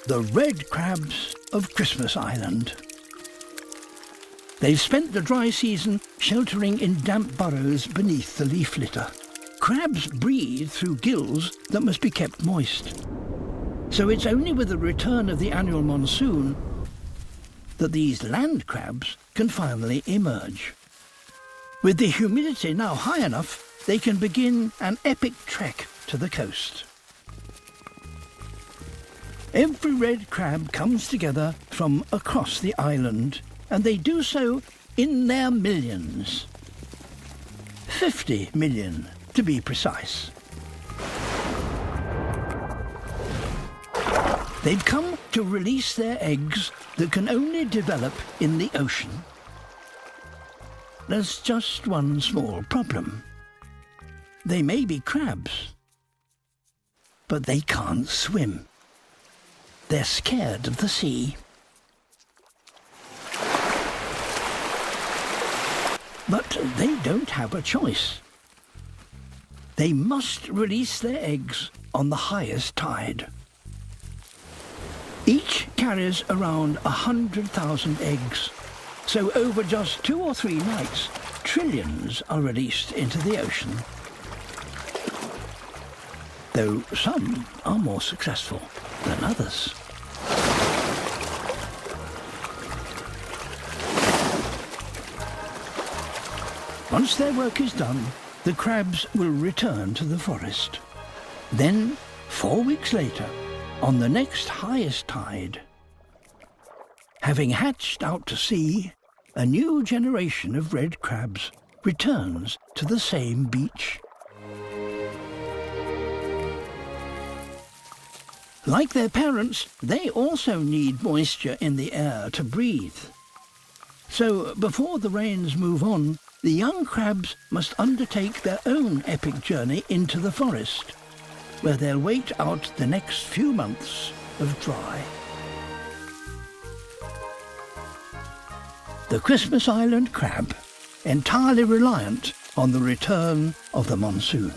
the red crabs of Christmas Island. They've spent the dry season sheltering in damp burrows beneath the leaf litter. Crabs breathe through gills that must be kept moist. So it's only with the return of the annual monsoon that these land crabs can finally emerge. With the humidity now high enough, they can begin an epic trek to the coast. Every red crab comes together from across the island, and they do so in their millions. 50 million, to be precise. They've come to release their eggs that can only develop in the ocean. There's just one small problem. They may be crabs, but they can't swim. They're scared of the sea. But they don't have a choice. They must release their eggs on the highest tide. Each carries around 100,000 eggs, so over just 2 or 3 nights, trillions are released into the ocean. Though some are more successful than others. Once their work is done, the crabs will return to the forest. Then, 4 weeks later, on the next highest tide, having hatched out to sea, a new generation of red crabs returns to the same beach. Like their parents, they also need moisture in the air to breathe. So, before the rains move on, the young crabs must undertake their own epic journey into the forest, where they'll wait out the next few months of dry. The Christmas Island crab, entirely reliant on the return of the monsoon.